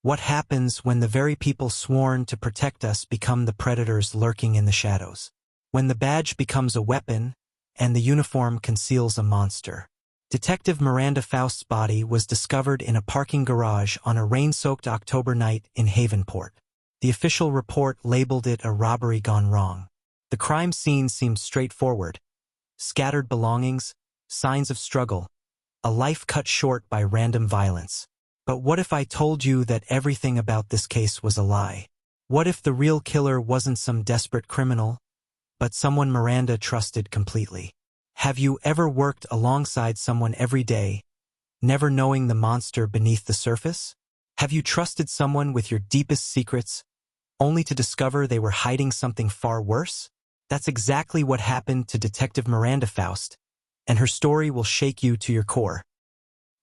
What happens when the very people sworn to protect us become the predators lurking in the shadows? When the badge becomes a weapon and the uniform conceals a monster? Detective Miranda Faust's body was discovered in a parking garage on a rain-soaked October night in Havenport. The official report labeled it a robbery gone wrong. The crime scene seemed straightforward. Scattered belongings, signs of struggle, a life cut short by random violence. But what if I told you that everything about this case was a lie? What if the real killer wasn't some desperate criminal, but someone Miranda trusted completely? Have you ever worked alongside someone every day, never knowing the monster beneath the surface? Have you trusted someone with your deepest secrets, only to discover they were hiding something far worse? That's exactly what happened to Detective Miranda Faust, and her story will shake you to your core.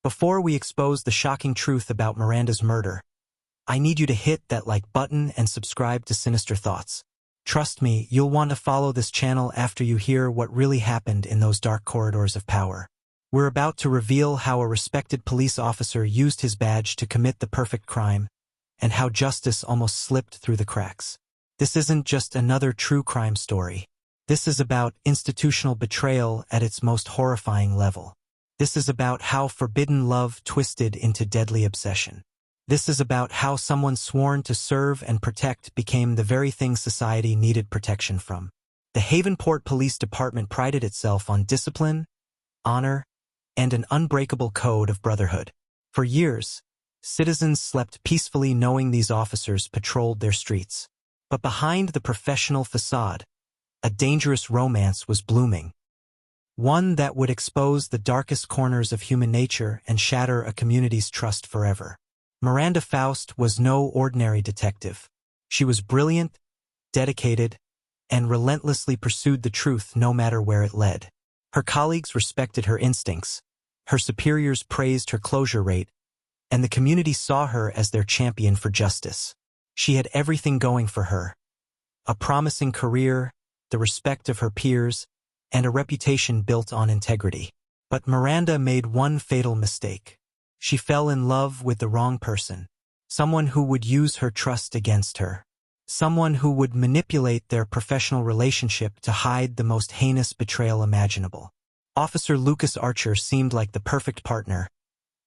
Before we expose the shocking truth about Miranda's murder, I need you to hit that like button and subscribe to Sinister Thoughts. Trust me, you'll want to follow this channel after you hear what really happened in those dark corridors of power. We're about to reveal how a respected police officer used his badge to commit the perfect crime, and how justice almost slipped through the cracks. This isn't just another true crime story. This is about institutional betrayal at its most horrifying level. This is about how forbidden love twisted into deadly obsession. This is about how someone sworn to serve and protect became the very thing society needed protection from. The Havenport Police Department prided itself on discipline, honor, and an unbreakable code of brotherhood. For years, citizens slept peacefully knowing these officers patrolled their streets. But behind the professional facade, a dangerous romance was blooming. One that would expose the darkest corners of human nature and shatter a community's trust forever. Miranda Faust was no ordinary detective. She was brilliant, dedicated, and relentlessly pursued the truth no matter where it led. Her colleagues respected her instincts, her superiors praised her closure rate, and the community saw her as their champion for justice. She had everything going for her: a promising career, the respect of her peers, and a reputation built on integrity. But Miranda made one fatal mistake. She fell in love with the wrong person, someone who would use her trust against her, someone who would manipulate their professional relationship to hide the most heinous betrayal imaginable. Officer Lucas Archer seemed like the perfect partner,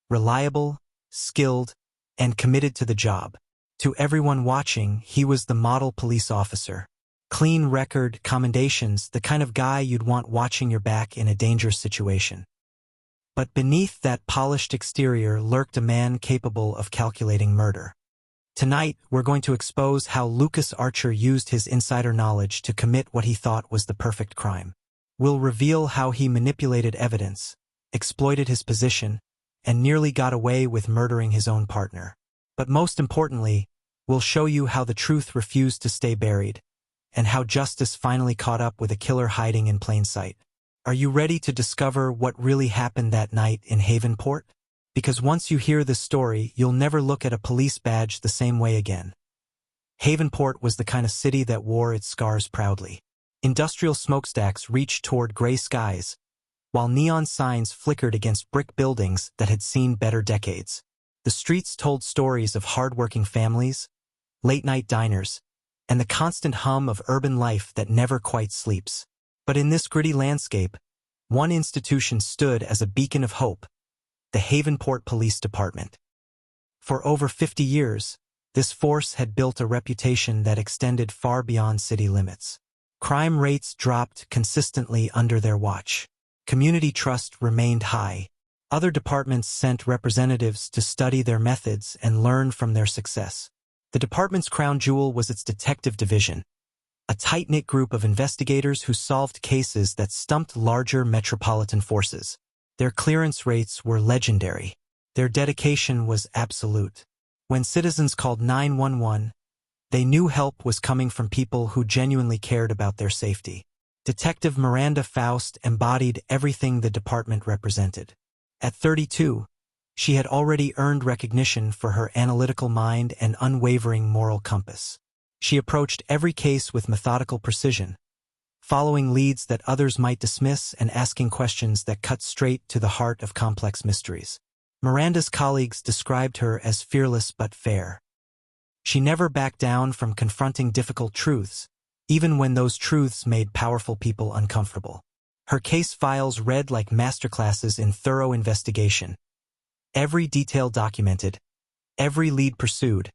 reliable, skilled, and committed to the job. To everyone watching, he was the model police officer. Clean record, commendations, the kind of guy you'd want watching your back in a dangerous situation. But beneath that polished exterior lurked a man capable of calculating murder. Tonight, we're going to expose how Lucas Archer used his insider knowledge to commit what he thought was the perfect crime. We'll reveal how he manipulated evidence, exploited his position, and nearly got away with murdering his own partner. But most importantly, we'll show you how the truth refused to stay buried, and how justice finally caught up with a killer hiding in plain sight. Are you ready to discover what really happened that night in Havenport? Because once you hear this story, you'll never look at a police badge the same way again. Havenport was the kind of city that wore its scars proudly. Industrial smokestacks reached toward gray skies, while neon signs flickered against brick buildings that had seen better decades. The streets told stories of hard-working families, late-night diners, and the constant hum of urban life that never quite sleeps. But in this gritty landscape, one institution stood as a beacon of hope: the Havenport Police Department. For over 50 years, this force had built a reputation that extended far beyond city limits. Crime rates dropped consistently under their watch. Community trust remained high. Other departments sent representatives to study their methods and learn from their success. The department's crown jewel was its detective division, a tight-knit group of investigators who solved cases that stumped larger metropolitan forces. Their clearance rates were legendary. Their dedication was absolute. When citizens called 911, they knew help was coming from people who genuinely cared about their safety. Detective Miranda Faust embodied everything the department represented. At 32, she had already earned recognition for her analytical mind and unwavering moral compass. She approached every case with methodical precision, following leads that others might dismiss and asking questions that cut straight to the heart of complex mysteries. Miranda's colleagues described her as fearless but fair. She never backed down from confronting difficult truths, even when those truths made powerful people uncomfortable. Her case files read like masterclasses in thorough investigation. Every detail documented, every lead pursued,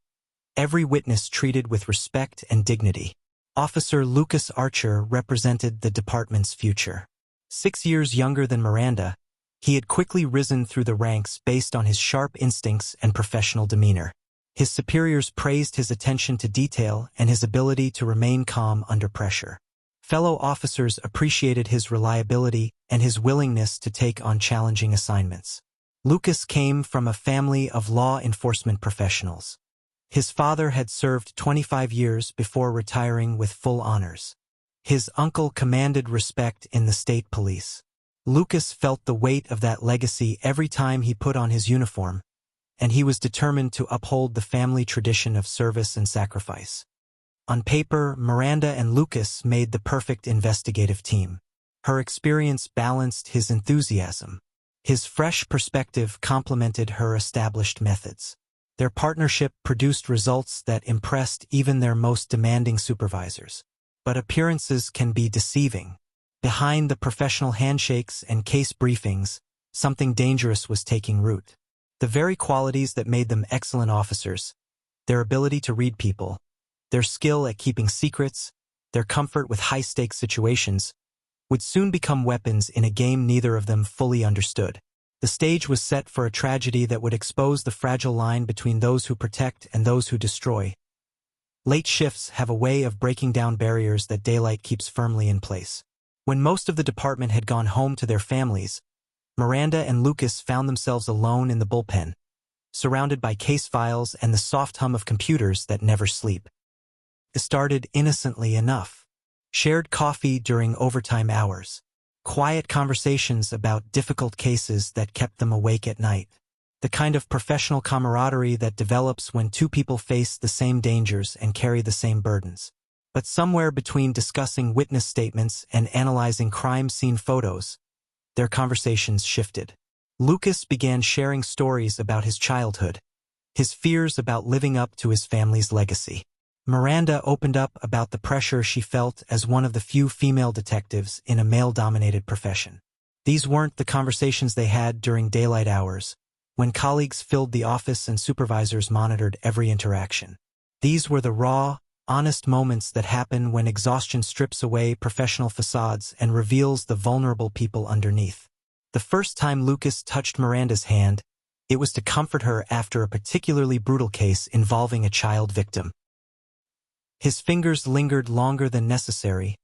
every witness treated with respect and dignity. Officer Lucas Archer represented the department's future. 6 years younger than Miranda, he had quickly risen through the ranks based on his sharp instincts and professional demeanor. His superiors praised his attention to detail and his ability to remain calm under pressure. Fellow officers appreciated his reliability and his willingness to take on challenging assignments. Lucas came from a family of law enforcement professionals. His father had served 25 years before retiring with full honors. His uncle commanded respect in the state police. Lucas felt the weight of that legacy every time he put on his uniform, and he was determined to uphold the family tradition of service and sacrifice. On paper, Miranda and Lucas made the perfect investigative team. Her experience balanced his enthusiasm. His fresh perspective complemented her established methods. Their partnership produced results that impressed even their most demanding supervisors. But appearances can be deceiving. Behind the professional handshakes and case briefings, something dangerous was taking root. The very qualities that made them excellent officers, their ability to read people, their skill at keeping secrets, their comfort with high-stakes situations, would soon become weapons in a game neither of them fully understood. The stage was set for a tragedy that would expose the fragile line between those who protect and those who destroy. Late shifts have a way of breaking down barriers that daylight keeps firmly in place. When most of the department had gone home to their families, Miranda and Lucas found themselves alone in the bullpen, surrounded by case files and the soft hum of computers that never sleep. It started innocently enough. Shared coffee during overtime hours. Quiet conversations about difficult cases that kept them awake at night. The kind of professional camaraderie that develops when two people face the same dangers and carry the same burdens. But somewhere between discussing witness statements and analyzing crime scene photos, their conversations shifted. Lucas began sharing stories about his childhood, his fears about living up to his family's legacy. Miranda opened up about the pressure she felt as one of the few female detectives in a male-dominated profession. These weren't the conversations they had during daylight hours, when colleagues filled the office and supervisors monitored every interaction. These were the raw, honest moments that happen when exhaustion strips away professional facades and reveals the vulnerable people underneath. The first time Lucas touched Miranda's hand, it was to comfort her after a particularly brutal case involving a child victim. His fingers lingered longer than necessary,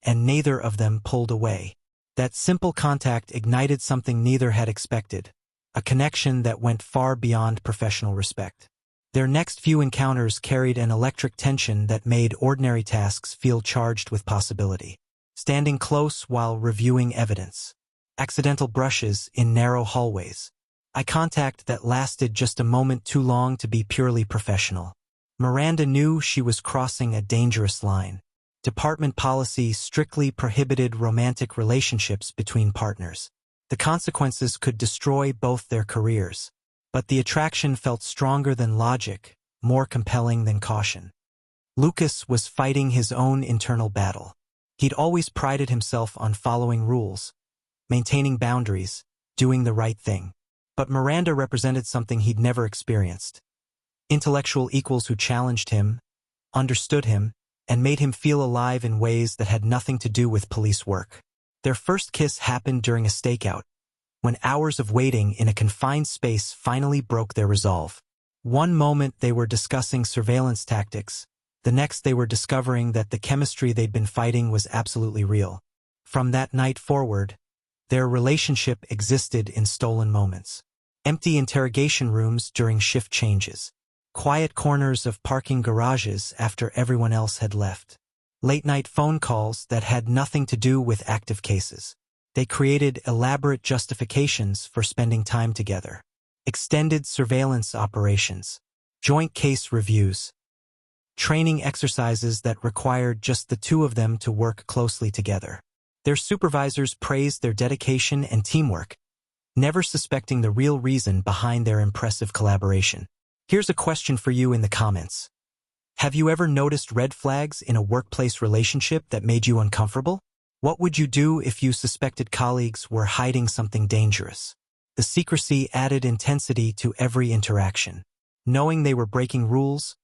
and neither of them pulled away. That simple contact ignited something neither had expected, a connection that went far beyond professional respect. Their next few encounters carried an electric tension that made ordinary tasks feel charged with possibility. Standing close while reviewing evidence. Accidental brushes in narrow hallways. Eye contact that lasted just a moment too long to be purely professional. Miranda knew she was crossing a dangerous line. Department policy strictly prohibited romantic relationships between partners. The consequences could destroy both their careers. But the attraction felt stronger than logic, more compelling than caution. Lucas was fighting his own internal battle. He'd always prided himself on following rules, maintaining boundaries, doing the right thing. But Miranda represented something he'd never experienced. Intellectual equals who challenged him, understood him, and made him feel alive in ways that had nothing to do with police work. Their first kiss happened during a stakeout, when hours of waiting in a confined space finally broke their resolve. One moment they were discussing surveillance tactics, the next they were discovering that the chemistry they'd been fighting was absolutely real. From that night forward, their relationship existed in stolen moments. Empty interrogation rooms during shift changes. Quiet corners of parking garages after everyone else had left. Late-night phone calls that had nothing to do with active cases. They created elaborate justifications for spending time together. Extended surveillance operations. Joint case reviews. Training exercises that required just the two of them to work closely together. Their supervisors praised their dedication and teamwork, never suspecting the real reason behind their impressive collaboration. Here's a question for you in the comments. Have you ever noticed red flags in a workplace relationship that made you uncomfortable? What would you do if you suspected colleagues were hiding something dangerous? The secrecy added intensity to every interaction. Knowing they were breaking rules,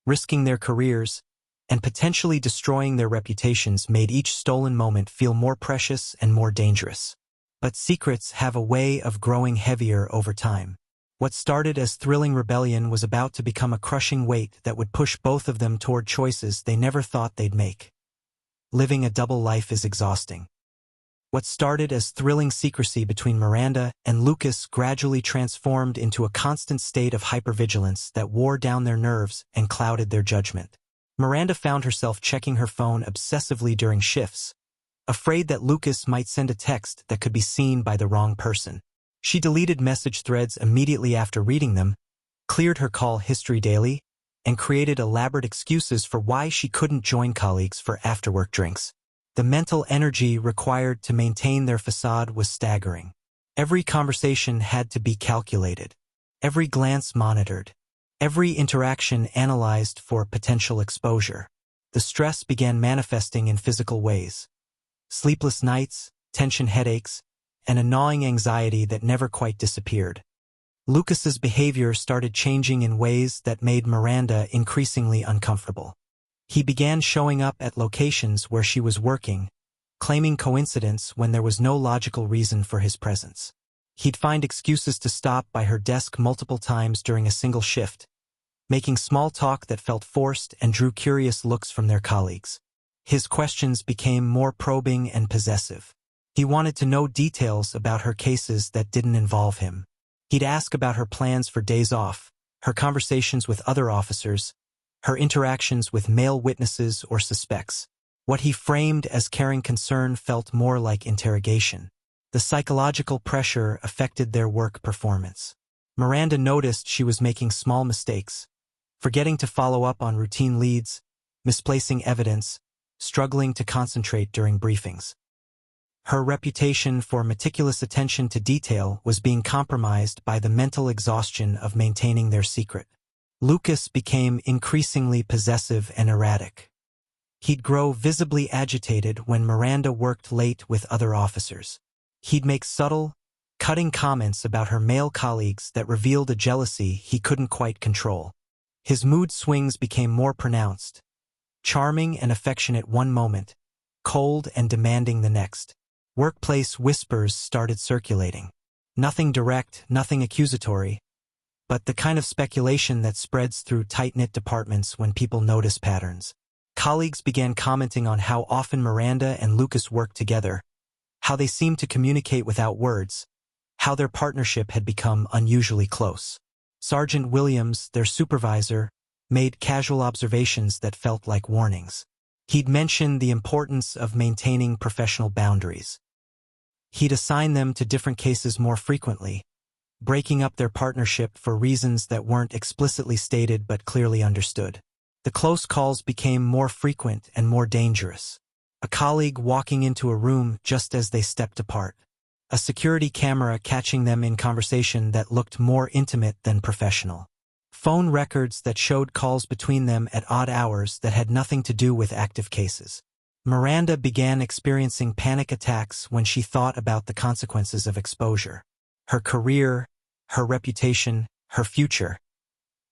risking their careers, and potentially destroying their reputations made each stolen moment feel more precious and more dangerous. But secrets have a way of growing heavier over time. What started as thrilling rebellion was about to become a crushing weight that would push both of them toward choices they never thought they'd make. Living a double life is exhausting. What started as thrilling secrecy between Miranda and Lucas gradually transformed into a constant state of hypervigilance that wore down their nerves and clouded their judgment. Miranda found herself checking her phone obsessively during shifts, afraid that Lucas might send a text that could be seen by the wrong person. She deleted message threads immediately after reading them, cleared her call history daily, and created elaborate excuses for why she couldn't join colleagues for after-work drinks. The mental energy required to maintain their facade was staggering. Every conversation had to be calculated, every glance monitored, every interaction analyzed for potential exposure. The stress began manifesting in physical ways. Sleepless nights, tension headaches, and a gnawing anxiety that never quite disappeared. Lucas's behavior started changing in ways that made Miranda increasingly uncomfortable. He began showing up at locations where she was working, claiming coincidence when there was no logical reason for his presence. He'd find excuses to stop by her desk multiple times during a single shift, making small talk that felt forced and drew curious looks from their colleagues. His questions became more probing and possessive. He wanted to know details about her cases that didn't involve him. He'd ask about her plans for days off, her conversations with other officers, her interactions with male witnesses or suspects. What he framed as caring concern felt more like interrogation. The psychological pressure affected their work performance. Miranda noticed she was making small mistakes, forgetting to follow up on routine leads, misplacing evidence, struggling to concentrate during briefings. Her reputation for meticulous attention to detail was being compromised by the mental exhaustion of maintaining their secret. Lucas became increasingly possessive and erratic. He'd grow visibly agitated when Miranda worked late with other officers. He'd make subtle, cutting comments about her male colleagues that revealed a jealousy he couldn't quite control. His mood swings became more pronounced, charming and affectionate one moment, cold and demanding the next. Workplace whispers started circulating. Nothing direct, nothing accusatory, but the kind of speculation that spreads through tight-knit departments when people notice patterns. Colleagues began commenting on how often Miranda and Lucas worked together, how they seemed to communicate without words, how their partnership had become unusually close. Sergeant Williams, their supervisor, made casual observations that felt like warnings. He'd mentioned the importance of maintaining professional boundaries. He'd assign them to different cases more frequently, breaking up their partnership for reasons that weren't explicitly stated but clearly understood. The close calls became more frequent and more dangerous. A colleague walking into a room just as they stepped apart. A security camera catching them in conversation that looked more intimate than professional. Phone records that showed calls between them at odd hours that had nothing to do with active cases. Miranda began experiencing panic attacks when she thought about the consequences of exposure. Her career, her reputation, her future.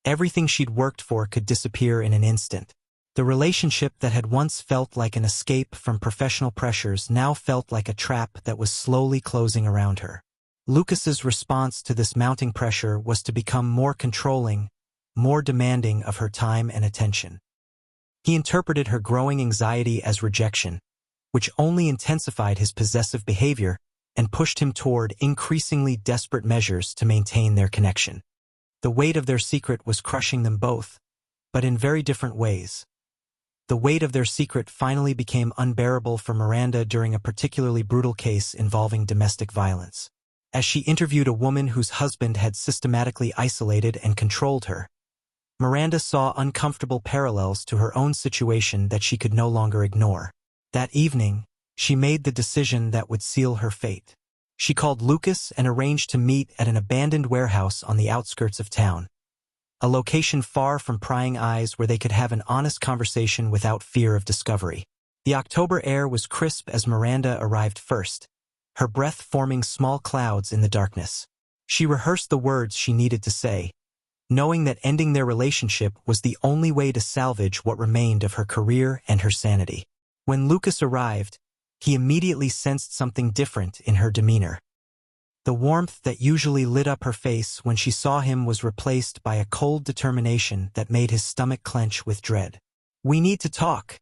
Everything she'd worked for could disappear in an instant. The relationship that had once felt like an escape from professional pressures now felt like a trap that was slowly closing around her. Lucas's response to this mounting pressure was to become more controlling, more demanding of her time and attention. He interpreted her growing anxiety as rejection, which only intensified his possessive behavior and pushed him toward increasingly desperate measures to maintain their connection. The weight of their secret was crushing them both, but in very different ways. The weight of their secret finally became unbearable for Miranda during a particularly brutal case involving domestic violence. As she interviewed a woman whose husband had systematically isolated and controlled her, Miranda saw uncomfortable parallels to her own situation that she could no longer ignore. That evening, she made the decision that would seal her fate. She called Lucas and arranged to meet at an abandoned warehouse on the outskirts of town, a location far from prying eyes where they could have an honest conversation without fear of discovery. The October air was crisp as Miranda arrived first, her breath forming small clouds in the darkness. She rehearsed the words she needed to say, knowing that ending their relationship was the only way to salvage what remained of her career and her sanity. When Lucas arrived, he immediately sensed something different in her demeanor. The warmth that usually lit up her face when she saw him was replaced by a cold determination that made his stomach clench with dread. "We need to talk,"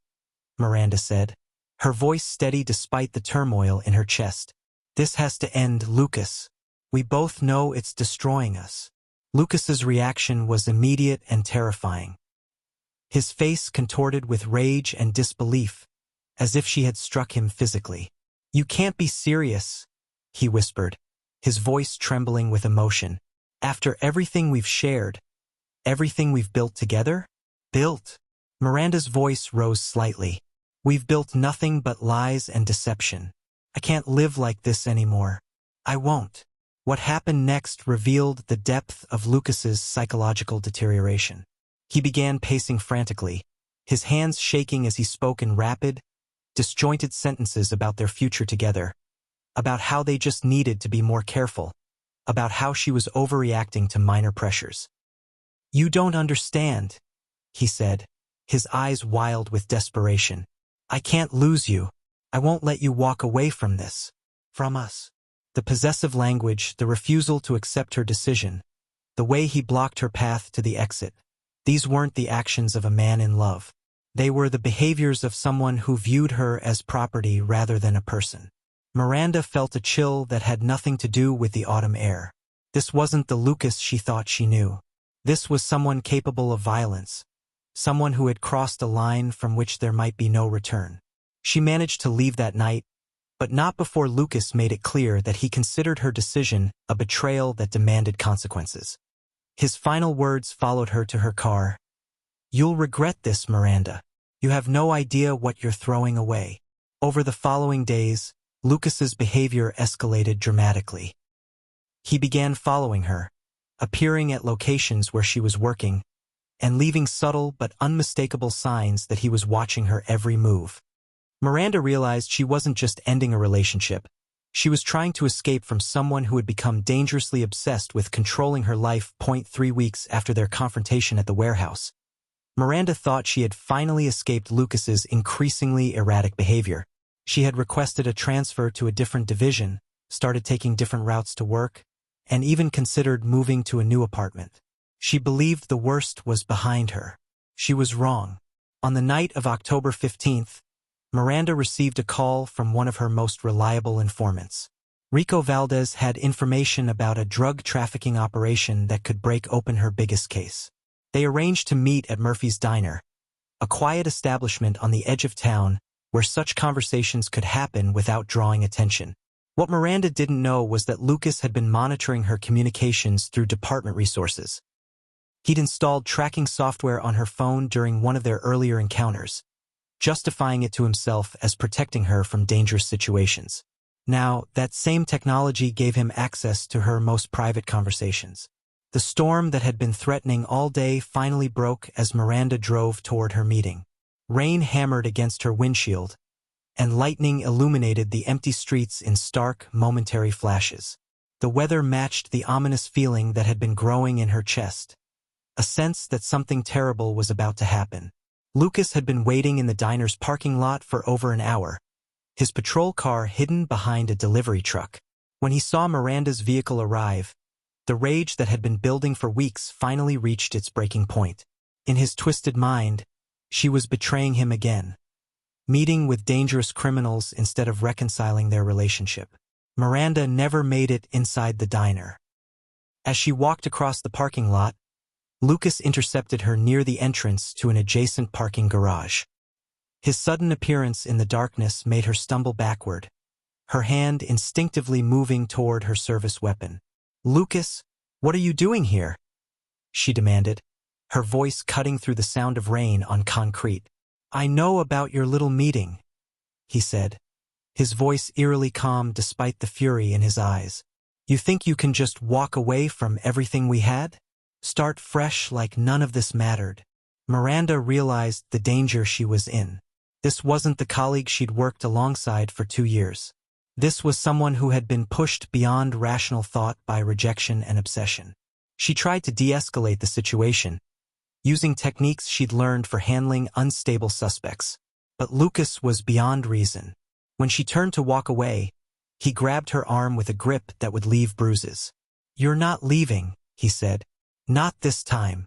Miranda said, her voice steady despite the turmoil in her chest. "This has to end, Lucas. We both know it's destroying us." Lucas's reaction was immediate and terrifying. His face contorted with rage and disbelief, as if she had struck him physically. "You can't be serious," he whispered, his voice trembling with emotion. "After everything we've shared, everything we've built together?" "Built?" Miranda's voice rose slightly. "We've built nothing but lies and deception. I can't live like this anymore. I won't." What happened next revealed the depth of Lucas's psychological deterioration. He began pacing frantically, his hands shaking as he spoke in rapid, disjointed sentences about their future together, about how they just needed to be more careful, about how she was overreacting to minor pressures. "You don't understand," he said, his eyes wild with desperation. "I can't lose you. I won't let you walk away from this. From us." The possessive language, the refusal to accept her decision, the way he blocked her path to the exit, these weren't the actions of a man in love. They were the behaviors of someone who viewed her as property rather than a person. Miranda felt a chill that had nothing to do with the autumn air. This wasn't the Lucas she thought she knew. This was someone capable of violence, someone who had crossed a line from which there might be no return. She managed to leave that night, but not before Lucas made it clear that he considered her decision a betrayal that demanded consequences. His final words followed her to her car. "You'll regret this, Miranda. You have no idea what you're throwing away." Over the following days, Lucas's behavior escalated dramatically. He began following her, appearing at locations where she was working, and leaving subtle but unmistakable signs that he was watching her every move. Miranda realized she wasn't just ending a relationship. She was trying to escape from someone who had become dangerously obsessed with controlling her life. 3 weeks after their confrontation at the warehouse, Miranda thought she had finally escaped Lucas's increasingly erratic behavior. She had requested a transfer to a different division, started taking different routes to work, and even considered moving to a new apartment. She believed the worst was behind her. She was wrong. On the night of October 15th, Miranda received a call from one of her most reliable informants. Rico Valdez had information about a drug trafficking operation that could break open her biggest case. They arranged to meet at Murphy's Diner, a quiet establishment on the edge of town where such conversations could happen without drawing attention. What Miranda didn't know was that Lucas had been monitoring her communications through department resources. He'd installed tracking software on her phone during one of their earlier encounters, justifying it to himself as protecting her from dangerous situations. Now, that same technology gave him access to her most private conversations. The storm that had been threatening all day finally broke as Miranda drove toward her meeting. Rain hammered against her windshield, and lightning illuminated the empty streets in stark, momentary flashes. The weather matched the ominous feeling that had been growing in her chest, a sense that something terrible was about to happen. Lucas had been waiting in the diner's parking lot for over an hour, his patrol car hidden behind a delivery truck. When he saw Miranda's vehicle arrive, the rage that had been building for weeks finally reached its breaking point. In his twisted mind, she was betraying him again, meeting with dangerous criminals instead of reconciling their relationship. Miranda never made it inside the diner. As she walked across the parking lot, Lucas intercepted her near the entrance to an adjacent parking garage. His sudden appearance in the darkness made her stumble backward, her hand instinctively moving toward her service weapon. "Lucas, what are you doing here?" she demanded, her voice cutting through the sound of rain on concrete. "I know about your little meeting," he said, his voice eerily calm despite the fury in his eyes. "You think you can just walk away from everything we had? Start fresh like none of this mattered?" Miranda realized the danger she was in. This wasn't the colleague she'd worked alongside for 2 years. This was someone who had been pushed beyond rational thought by rejection and obsession. She tried to de-escalate the situation, using techniques she'd learned for handling unstable suspects. But Lucas was beyond reason. When she turned to walk away, he grabbed her arm with a grip that would leave bruises. "You're not leaving," he said. "Not this time."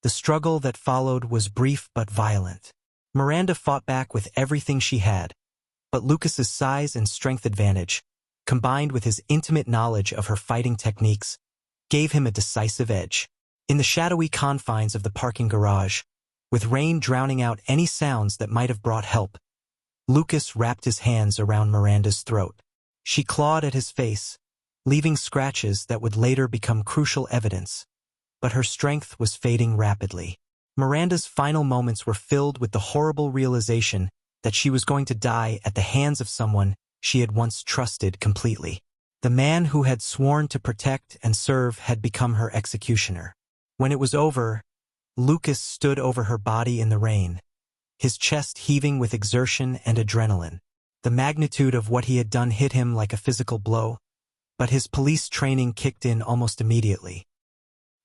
The struggle that followed was brief but violent. Miranda fought back with everything she had, but Lucas's size and strength advantage, combined with his intimate knowledge of her fighting techniques, gave him a decisive edge. In the shadowy confines of the parking garage, with rain drowning out any sounds that might have brought help, Lucas wrapped his hands around Miranda's throat. She clawed at his face, leaving scratches that would later become crucial evidence, but her strength was fading rapidly. Miranda's final moments were filled with the horrible realization that she was going to die at the hands of someone she had once trusted completely. The man who had sworn to protect and serve had become her executioner. When it was over, Lucas stood over her body in the rain, his chest heaving with exertion and adrenaline. The magnitude of what he had done hit him like a physical blow, but his police training kicked in almost immediately.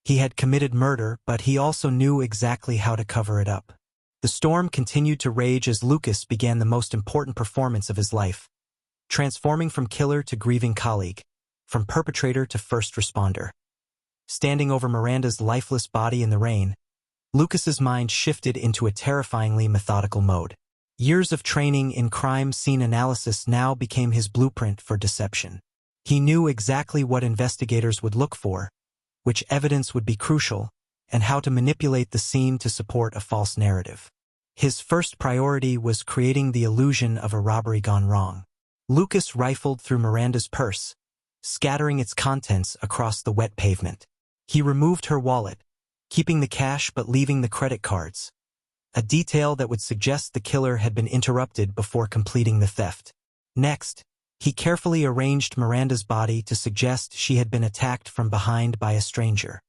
He had committed murder, but he also knew exactly how to cover it up. The storm continued to rage as Lucas began the most important performance of his life, transforming from killer to grieving colleague, from perpetrator to first responder. Standing over Miranda's lifeless body in the rain, Lucas's mind shifted into a terrifyingly methodical mode. Years of training in crime scene analysis now became his blueprint for deception. He knew exactly what investigators would look for, which evidence would be crucial, and how to manipulate the scene to support a false narrative. His first priority was creating the illusion of a robbery gone wrong. Lucas rifled through Miranda's purse, scattering its contents across the wet pavement. He removed her wallet, keeping the cash but leaving the credit cards, a detail that would suggest the killer had been interrupted before completing the theft. Next, he carefully arranged Miranda's body to suggest she had been attacked from behind by a stranger.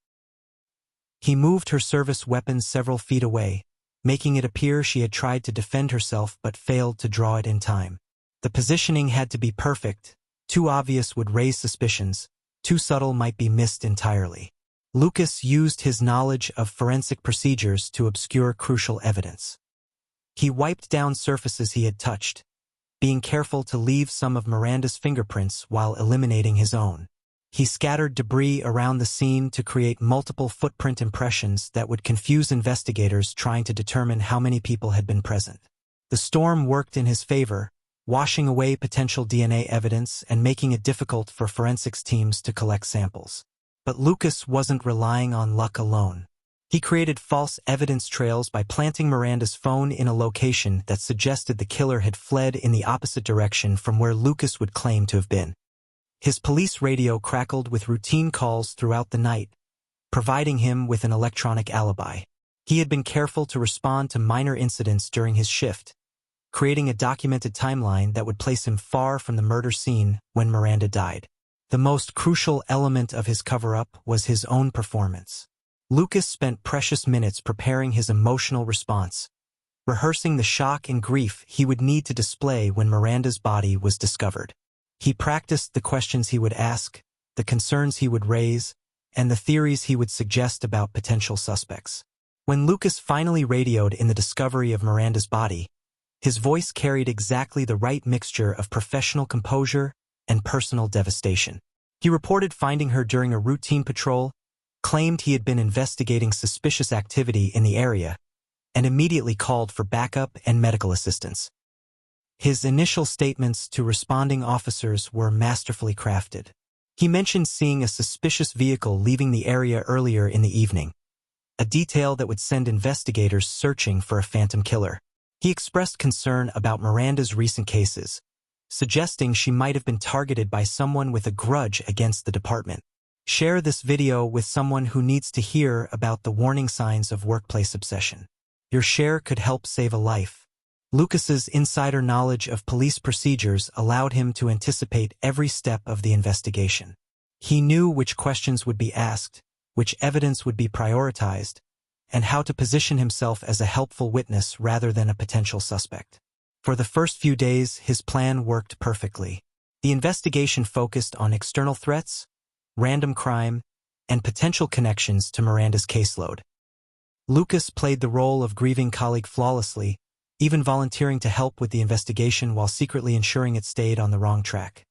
He moved her service weapons several feet away, making it appear she had tried to defend herself but failed to draw it in time. The positioning had to be perfect. Too obvious would raise suspicions, too subtle might be missed entirely. Lucas used his knowledge of forensic procedures to obscure crucial evidence. He wiped down surfaces he had touched, being careful to leave some of Miranda's fingerprints while eliminating his own. He scattered debris around the scene to create multiple footprint impressions that would confuse investigators trying to determine how many people had been present. The storm worked in his favor, washing away potential DNA evidence and making it difficult for forensics teams to collect samples. But Lucas wasn't relying on luck alone. He created false evidence trails by planting Miranda's phone in a location that suggested the killer had fled in the opposite direction from where Lucas would claim to have been. His police radio crackled with routine calls throughout the night, providing him with an electronic alibi. He had been careful to respond to minor incidents during his shift, creating a documented timeline that would place him far from the murder scene when Miranda died. The most crucial element of his cover-up was his own performance. Lucas spent precious minutes preparing his emotional response, rehearsing the shock and grief he would need to display when Miranda's body was discovered. He practiced the questions he would ask, the concerns he would raise, and the theories he would suggest about potential suspects. When Lucas finally radioed in the discovery of Miranda's body, his voice carried exactly the right mixture of professional composure and personal devastation. He reported finding her during a routine patrol, claimed he had been investigating suspicious activity in the area, and immediately called for backup and medical assistance. His initial statements to responding officers were masterfully crafted. He mentioned seeing a suspicious vehicle leaving the area earlier in the evening, a detail that would send investigators searching for a phantom killer. He expressed concern about Miranda's recent cases, suggesting she might have been targeted by someone with a grudge against the department. Share this video with someone who needs to hear about the warning signs of workplace obsession. Your share could help save a life. Lucas's insider knowledge of police procedures allowed him to anticipate every step of the investigation. He knew which questions would be asked, which evidence would be prioritized, and how to position himself as a helpful witness rather than a potential suspect. For the first few days, his plan worked perfectly. The investigation focused on external threats, random crime, and potential connections to Miranda's caseload. Lucas played the role of grieving colleague flawlessly, even volunteering to help with the investigation while secretly ensuring it stayed on the wrong track.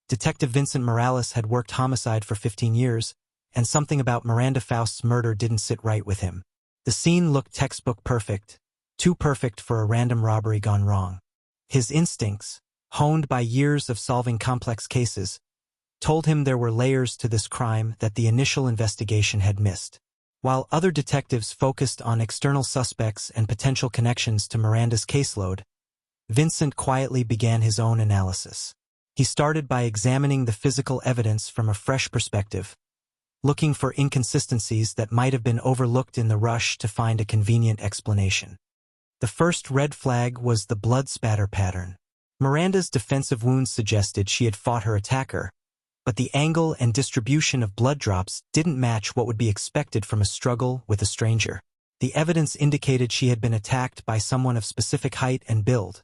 Detective Vincent Morales had worked homicide for 15 years, and something about Miranda Faust's murder didn't sit right with him. The scene looked textbook perfect, too perfect for a random robbery gone wrong. His instincts, honed by years of solving complex cases, told him there were layers to this crime that the initial investigation had missed. While other detectives focused on external suspects and potential connections to Miranda's caseload, Vincent quietly began his own analysis. He started by examining the physical evidence from a fresh perspective, looking for inconsistencies that might have been overlooked in the rush to find a convenient explanation. The first red flag was the blood spatter pattern. Miranda's defensive wounds suggested she had fought her attacker, but the angle and distribution of blood drops didn't match what would be expected from a struggle with a stranger. The evidence indicated she had been attacked by someone of specific height and build,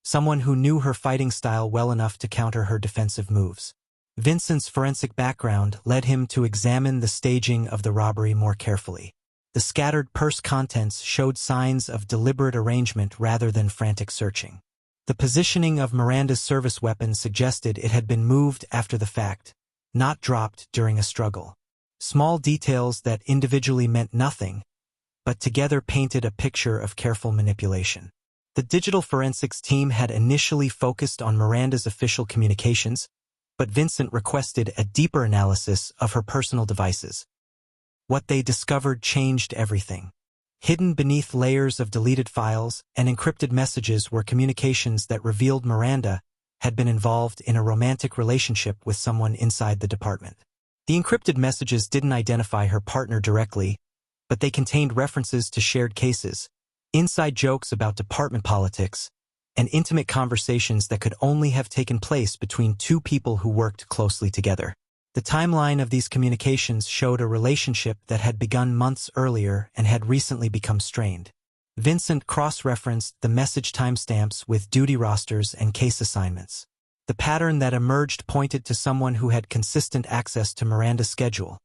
someone who knew her fighting style well enough to counter her defensive moves. Vincent's forensic background led him to examine the staging of the robbery more carefully. The scattered purse contents showed signs of deliberate arrangement rather than frantic searching. The positioning of Miranda's service weapon suggested it had been moved after the fact, not dropped during a struggle. Small details that individually meant nothing, but together painted a picture of careful manipulation. The digital forensics team had initially focused on Miranda's official communications, but Vincent requested a deeper analysis of her personal devices. What they discovered changed everything. Hidden beneath layers of deleted files and encrypted messages were communications that revealed Miranda had been involved in a romantic relationship with someone inside the department. The encrypted messages didn't identify her partner directly, but they contained references to shared cases, inside jokes about department politics, and intimate conversations that could only have taken place between two people who worked closely together. The timeline of these communications showed a relationship that had begun months earlier and had recently become strained. Vincent cross-referenced the message timestamps with duty rosters and case assignments. The pattern that emerged pointed to someone who had consistent access to Miranda's schedule,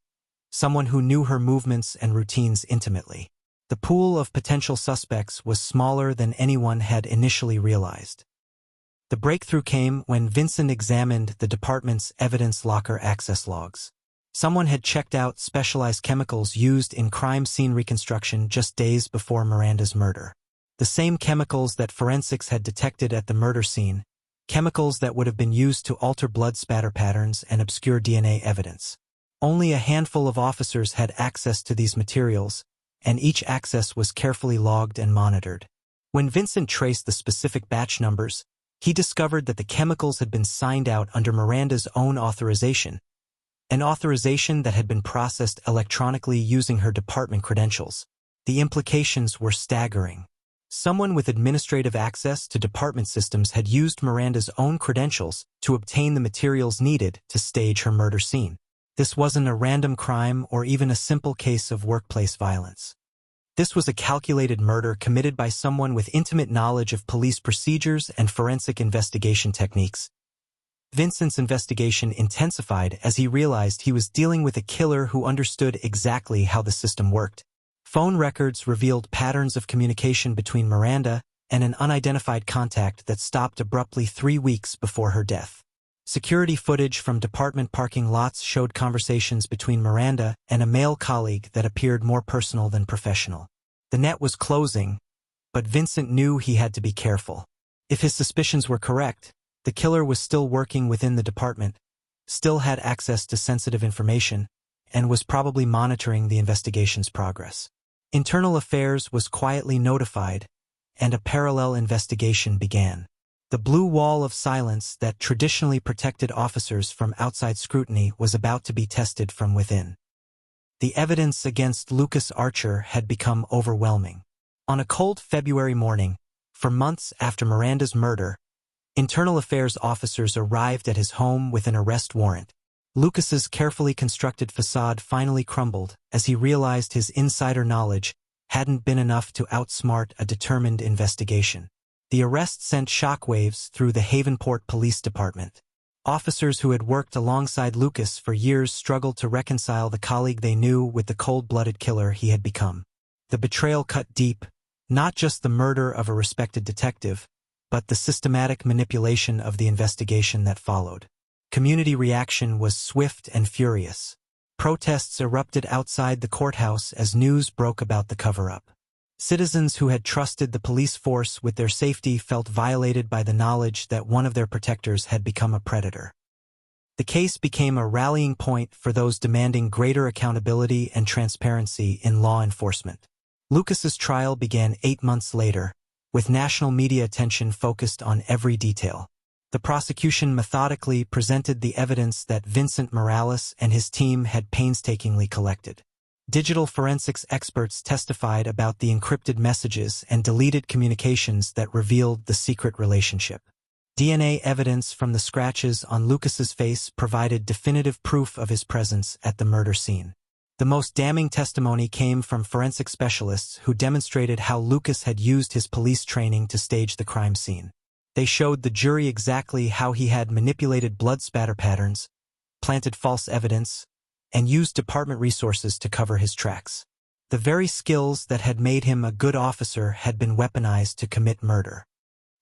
someone who knew her movements and routines intimately. The pool of potential suspects was smaller than anyone had initially realized. The breakthrough came when Vincent examined the department's evidence locker access logs. Someone had checked out specialized chemicals used in crime scene reconstruction just days before Miranda's murder. The same chemicals that forensics had detected at the murder scene, chemicals that would have been used to alter blood spatter patterns and obscure DNA evidence. Only a handful of officers had access to these materials, and each access was carefully logged and monitored. When Vincent traced the specific batch numbers, he discovered that the chemicals had been signed out under Miranda's own authorization, an authorization that had been processed electronically using her department credentials. The implications were staggering. Someone with administrative access to department systems had used Miranda's own credentials to obtain the materials needed to stage her murder scene. This wasn't a random crime or even a simple case of workplace violence. This was a calculated murder committed by someone with intimate knowledge of police procedures and forensic investigation techniques. Vincent's investigation intensified as he realized he was dealing with a killer who understood exactly how the system worked. Phone records revealed patterns of communication between Miranda and an unidentified contact that stopped abruptly 3 weeks before her death. Security footage from department parking lots showed conversations between Miranda and a male colleague that appeared more personal than professional. The net was closing, but Vincent knew he had to be careful. If his suspicions were correct, the killer was still working within the department, still had access to sensitive information, and was probably monitoring the investigation's progress. Internal Affairs was quietly notified, and a parallel investigation began. The blue wall of silence that traditionally protected officers from outside scrutiny was about to be tested from within. The evidence against Lucas Archer had become overwhelming. On a cold February morning, For months after Miranda's murder, internal affairs officers arrived at his home with an arrest warrant. Lucas's carefully constructed facade finally crumbled as he realized his insider knowledge hadn't been enough to outsmart a determined investigation. The arrest sent shockwaves through the Havenport Police Department. Officers who had worked alongside Lucas for years struggled to reconcile the colleague they knew with the cold-blooded killer he had become. The betrayal cut deep, not just the murder of a respected detective, but the systematic manipulation of the investigation that followed. Community reaction was swift and furious. Protests erupted outside the courthouse as news broke about the cover-up. Citizens who had trusted the police force with their safety felt violated by the knowledge that one of their protectors had become a predator. The case became a rallying point for those demanding greater accountability and transparency in law enforcement. Lucas's trial began 8 months later, with national media attention focused on every detail. The prosecution methodically presented the evidence that Vincent Morales and his team had painstakingly collected. Digital forensics experts testified about the encrypted messages and deleted communications that revealed the secret relationship. DNA evidence from the scratches on Lucas's face provided definitive proof of his presence at the murder scene. The most damning testimony came from forensic specialists who demonstrated how Lucas had used his police training to stage the crime scene. They showed the jury exactly how he had manipulated blood spatter patterns, planted false evidence, and used department resources to cover his tracks. The very skills that had made him a good officer had been weaponized to commit murder.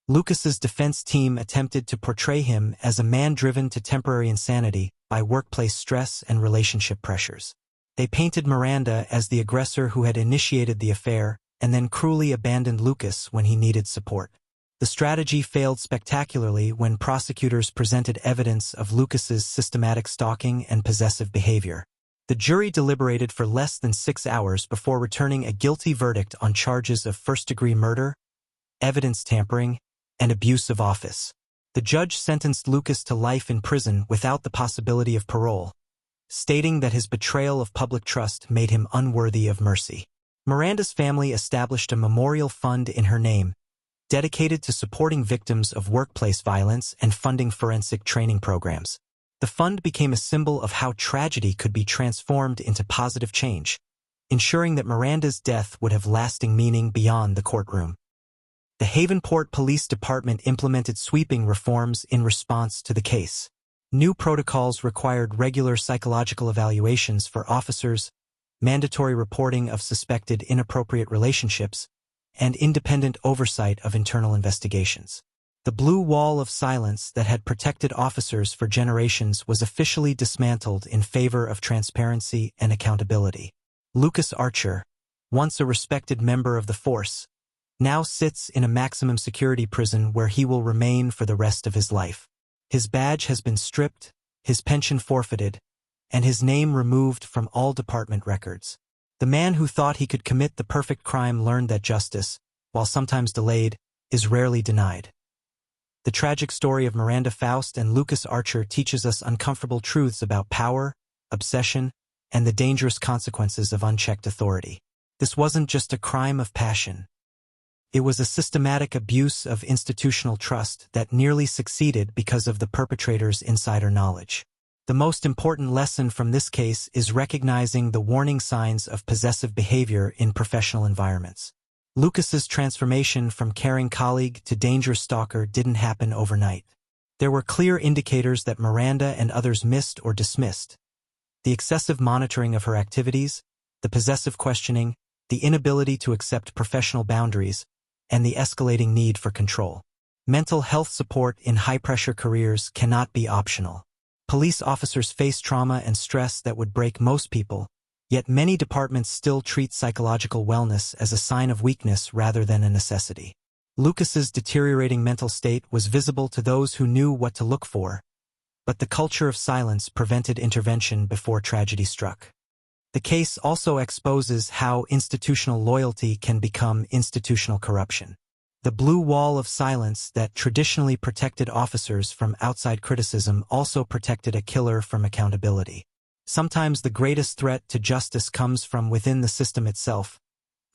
Lucas's defense team attempted to portray him as a man driven to temporary insanity by workplace stress and relationship pressures. They painted Miranda as the aggressor who had initiated the affair and then cruelly abandoned Lucas when he needed support. The strategy failed spectacularly when prosecutors presented evidence of Lucas's systematic stalking and possessive behavior. The jury deliberated for less than 6 hours before returning a guilty verdict on charges of first-degree murder, evidence tampering, and abuse of office. The judge sentenced Lucas to life in prison without the possibility of parole, stating that his betrayal of public trust made him unworthy of mercy. Miranda's family established a memorial fund in her name, dedicated to supporting victims of workplace violence and funding forensic training programs. The fund became a symbol of how tragedy could be transformed into positive change, ensuring that Miranda's death would have lasting meaning beyond the courtroom. The Havenport Police Department implemented sweeping reforms in response to the case. New protocols required regular psychological evaluations for officers, mandatory reporting of suspected inappropriate relationships, and independent oversight of internal investigations. The blue wall of silence that had protected officers for generations was officially dismantled in favor of transparency and accountability. Lucas Archer, once a respected member of the force, now sits in a maximum security prison where he will remain for the rest of his life. His badge has been stripped, his pension forfeited, and his name removed from all department records. The man who thought he could commit the perfect crime learned that justice, while sometimes delayed, is rarely denied. The tragic story of Miranda Faust and Lucas Archer teaches us uncomfortable truths about power, obsession, and the dangerous consequences of unchecked authority. This wasn't just a crime of passion. It was a systematic abuse of institutional trust that nearly succeeded because of the perpetrator's insider knowledge. The most important lesson from this case is recognizing the warning signs of possessive behavior in professional environments. Lucas's transformation from caring colleague to dangerous stalker didn't happen overnight. There were clear indicators that Miranda and others missed or dismissed: the excessive monitoring of her activities, the possessive questioning, the inability to accept professional boundaries, and the escalating need for control. Mental health support in high-pressure careers cannot be optional. Police officers face trauma and stress that would break most people, yet many departments still treat psychological wellness as a sign of weakness rather than a necessity. Lucas's deteriorating mental state was visible to those who knew what to look for, but the culture of silence prevented intervention before tragedy struck. The case also exposes how institutional loyalty can become institutional corruption. The blue wall of silence that traditionally protected officers from outside criticism also protected a killer from accountability. Sometimes the greatest threat to justice comes from within the system itself,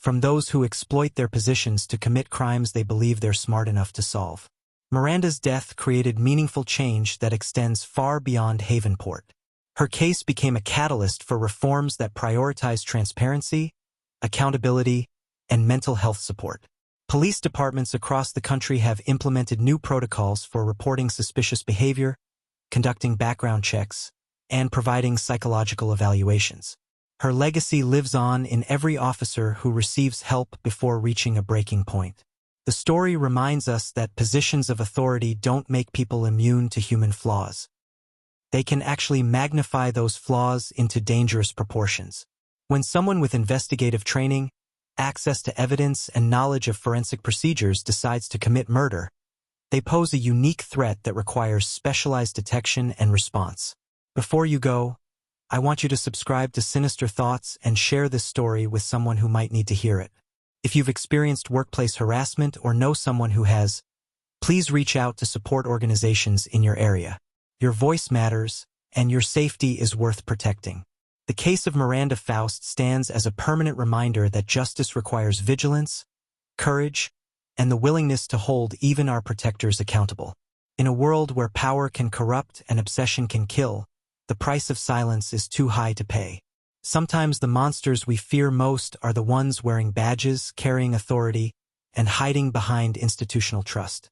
from those who exploit their positions to commit crimes they believe they're smart enough to solve. Miranda's death created meaningful change that extends far beyond Havenport. Her case became a catalyst for reforms that prioritize transparency, accountability, and mental health support. Police departments across the country have implemented new protocols for reporting suspicious behavior, conducting background checks, and providing psychological evaluations. Her legacy lives on in every officer who receives help before reaching a breaking point. The story reminds us that positions of authority don't make people immune to human flaws. They can actually magnify those flaws into dangerous proportions. When someone with investigative training, access to evidence, and knowledge of forensic procedures decides to commit murder, they pose a unique threat that requires specialized detection and response. Before you go, I want you to subscribe to Sinister Thoughts and share this story with someone who might need to hear it. If you've experienced workplace harassment or know someone who has, please reach out to support organizations in your area. Your voice matters, and your safety is worth protecting. The case of Miranda Faust stands as a permanent reminder that justice requires vigilance, courage, and the willingness to hold even our protectors accountable. In a world where power can corrupt and obsession can kill, the price of silence is too high to pay. Sometimes the monsters we fear most are the ones wearing badges, carrying authority, and hiding behind institutional trust.